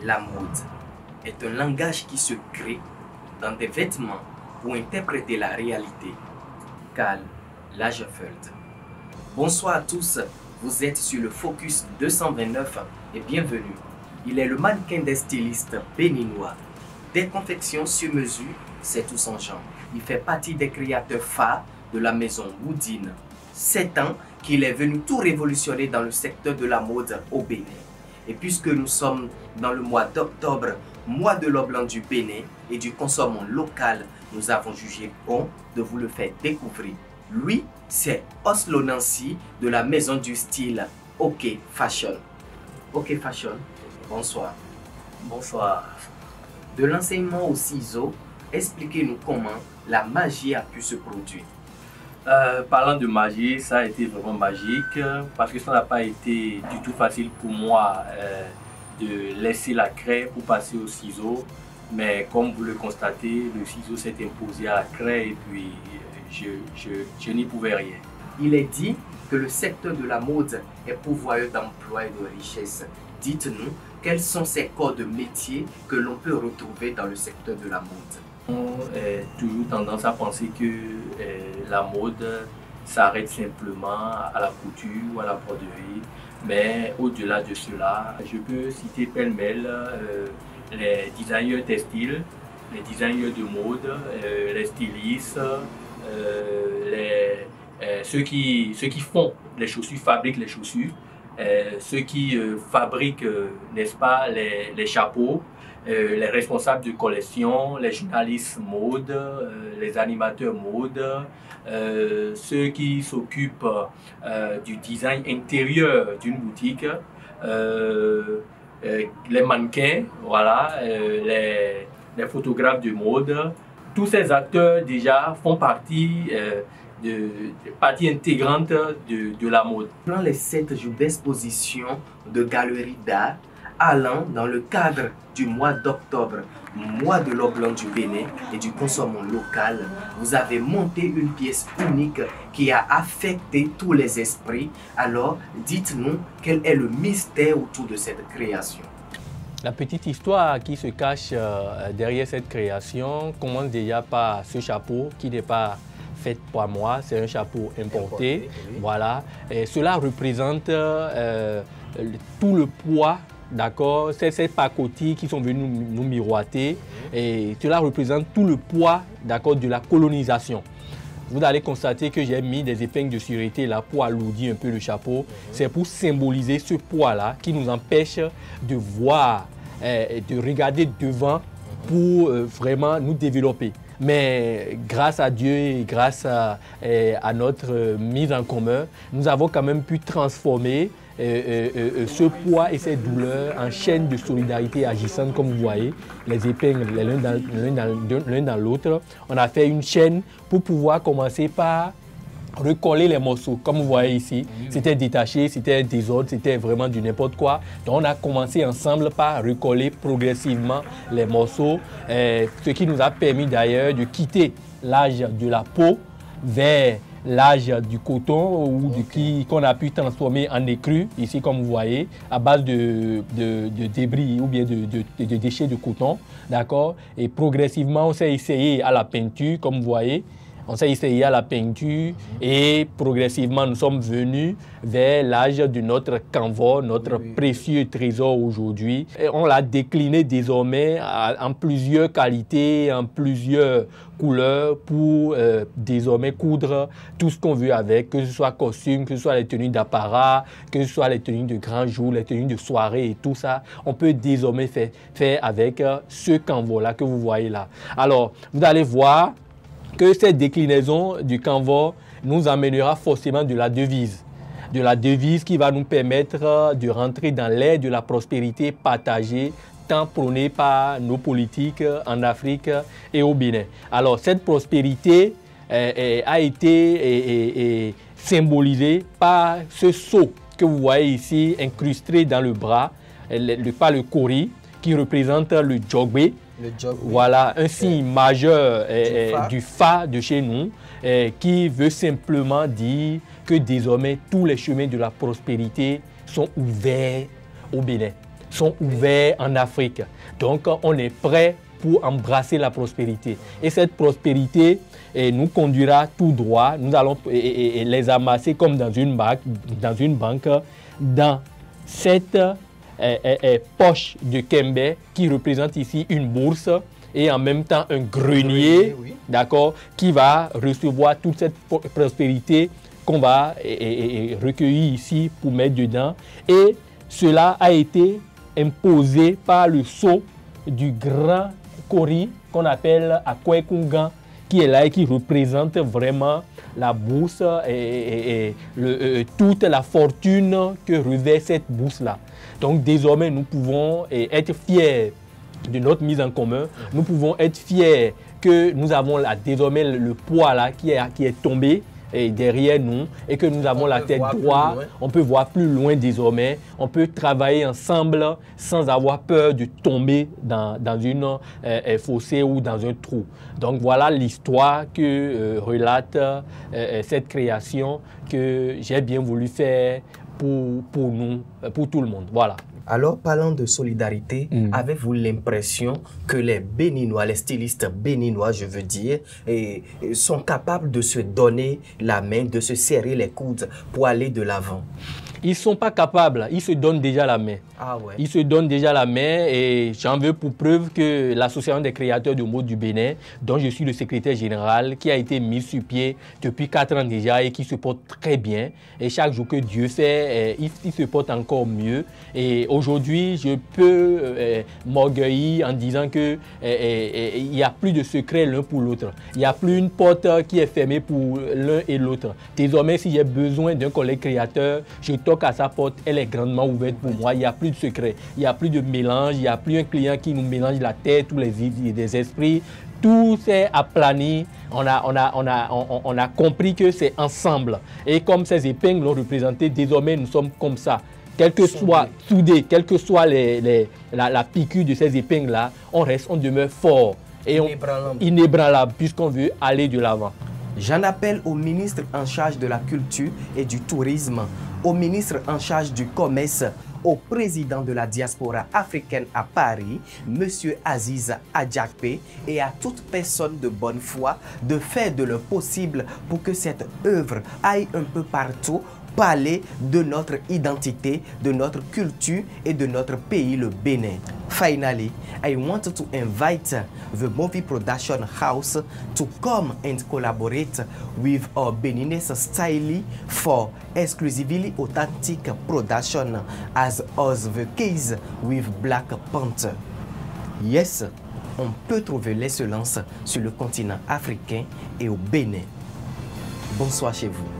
La mode est un langage qui se crée dans des vêtements pour interpréter la réalité. Karl Lagerfeld. Bonsoir à tous, vous êtes sur le Focus 229 et bienvenue. Il est le mannequin des stylistes béninois. Des confections sur mesure, c'est tout son genre. Il fait partie des créateurs phares de la maison Woodine. 7 ans qu'il est venu tout révolutionner dans le secteur de la mode au Bénin. Et puisque nous sommes dans le mois d'octobre, mois de l'or blanc du Bénin et du consommant local, nous avons jugé bon de vous le faire découvrir. Lui, c'est Oslo Nancy de la maison du style OK Fashion. OK Fashion, bonsoir. Bonsoir. De l'enseignement au ciseau, expliquez-nous comment la magie a pu se produire. Parlant de magie, ça a été vraiment magique parce que ça n'a pas été du tout facile pour moi de laisser la craie pour passer au ciseau. Mais comme vous le constatez, le ciseau s'est imposé à la craie et puis je n'y pouvais rien. Il est dit que le secteur de la mode est pourvoyeur d'emploi et de richesse. Dites-nous, quels sont ces corps de métier que l'on peut retrouver dans le secteur de la mode? On a toujours tendance à penser que la mode s'arrête simplement à la couture ou à la broderie. Mais au-delà de cela, je peux citer pêle-mêle les designers textiles, les designers de mode, les stylistes, ceux qui font les chaussures, fabriquent les chaussures, ceux qui fabriquent, n'est-ce pas, les chapeaux, les responsables de collection, les journalistes mode, les animateurs mode, ceux qui s'occupent du design intérieur d'une boutique, les mannequins, voilà, les photographes de mode. Tous ces acteurs déjà font partie partie intégrante de la mode. Pendant les 7 jours d'exposition de galeries d'art allant dans le cadre du mois d'octobre, mois de l'or blanc du Bénin et du consommant local, vous avez monté une pièce unique qui a affecté tous les esprits. Alors, dites-nous quel est le mystère autour de cette création. La petite histoire qui se cache derrière cette création commence déjà par ce chapeau qui n'est pas fait par moi, c'est un chapeau importé. Oui. Voilà. Et cela représente tout le poids, d'accord, c'est ces pacotilles qui sont venus nous miroiter. Et cela représente tout le poids, d'accord, de la colonisation. Vous allez constater que j'ai mis des épingles de sûreté là pour alourdir un peu le chapeau. C'est pour symboliser ce poids-là qui nous empêche de voir, de regarder devant pour vraiment nous développer. Mais grâce à Dieu et grâce à notre mise en commun, nous avons quand même pu transformer ce poids et ces douleurs en chaîne de solidarité agissante, comme vous voyez, les épingles l'un dans l'autre. On a fait une chaîne pour pouvoir commencer par recoller les morceaux. Comme vous voyez ici, c'était détaché, c'était un désordre, c'était vraiment du n'importe quoi. Donc on a commencé ensemble par recoller progressivement les morceaux, ce qui nous a permis d'ailleurs de quitter l'âge de la peau vers l'âge du coton ou qu'on a pu transformer en écru, ici comme vous voyez, à base de débris ou bien de déchets de coton, d'accord. Et progressivement, on s'est essayé à la peinture, comme vous voyez. On s'est essayé à la peinture et progressivement, nous sommes venus vers l'âge de notre canevas, notre précieux trésor aujourd'hui. On l'a décliné désormais en plusieurs qualités, en plusieurs couleurs pour désormais coudre tout ce qu'on veut avec, que ce soit costume, que ce soit les tenues d'apparat, que ce soit les tenues de grand jour, les tenues de soirée et tout ça. On peut désormais faire avec ce canevas-là que vous voyez là. Alors, vous allez voir que cette déclinaison du canevas nous amènera forcément de la devise qui va nous permettre de rentrer dans l'ère de la prospérité partagée tant prônée par nos politiques en Afrique et au Bénin. Alors cette prospérité a été symbolisée par ce sceau que vous voyez ici incrusté dans le bras, par le kori qui représente le djogbe. Voilà, un signe majeur du Fa de chez nous qui veut simplement dire que désormais tous les chemins de la prospérité sont ouverts au Bénin. sont ouverts en Afrique. Donc, on est prêt pour embrasser la prospérité. Et cette prospérité nous conduira tout droit. Nous allons les amasser comme dans une banque, dans cette poche de Kembe qui représente ici une bourse et en même temps un grenier, oui. D'accord, qui va recevoir toute cette prospérité qu'on va recueillir ici pour mettre dedans. Et cela a été imposé par le sceau du grand Kori qu'on appelle Akwekungan, qui est là et qui représente vraiment la bourse et toute la fortune que revêt cette bourse-là. Donc désormais, nous pouvons être fiers de notre mise en commun. Nous pouvons être fiers que nous avons là, désormais le poids là qui est tombé derrière nous et que nous avons la tête droite. On peut voir plus loin désormais. On peut travailler ensemble sans avoir peur de tomber dans une fossé ou dans un trou. Donc voilà l'histoire que relate cette création que j'ai bien voulu faire pour nous, pour tout le monde. Voilà. Alors, parlant de solidarité, avez-vous l'impression que les Béninois, les stylistes béninois, je veux dire, sont capables de se donner la main, de se serrer les coudes pour aller de l'avant? Ils ne sont pas capables, ils se donnent déjà la main. Ah ouais. Ils se donnent déjà la main et j'en veux pour preuve que l'Association des créateurs de mode du Bénin, dont je suis le secrétaire général, qui a été mise sur pied depuis 4 ans déjà et qui se porte très bien. Et chaque jour que Dieu fait, il se porte encore mieux. Et aujourd'hui, je peux m'orgueillir en disant qu'il n'y a plus de secret l'un pour l'autre. Il n'y a plus une porte qui est fermée pour l'un et l'autre. Désormais, si j'ai besoin d'un collègue créateur, je toque à sa porte, elle est grandement ouverte pour moi. Il n'y a plus de secret, il n'y a plus de mélange, il n'y a plus un client qui nous mélange la tête ou les esprits. Tout s'est aplani. On a compris que c'est ensemble. Et comme ces épingles l'ont représenté, désormais nous sommes comme ça. Quel que soit soudé, quelle que soit la piqûre de ces épingles-là, on demeure fort et inébranlable puisqu'on veut aller de l'avant. J'en appelle au ministre en charge de la culture et du tourisme, au ministre en charge du commerce, au président de la diaspora africaine à Paris, M. Aziz Adjakpe, et à toute personne de bonne foi de faire de leur possible pour que cette œuvre aille un peu partout, parler de notre identité, de notre culture et de notre pays, le Bénin. Finally, I want to invite the movie production house to come and collaborate with our Beninese style for exclusively authentic production, as was the case with Black Panther. Yes, on peut trouver l'excellence sur le continent africain et au Bénin. Bonsoir chez vous.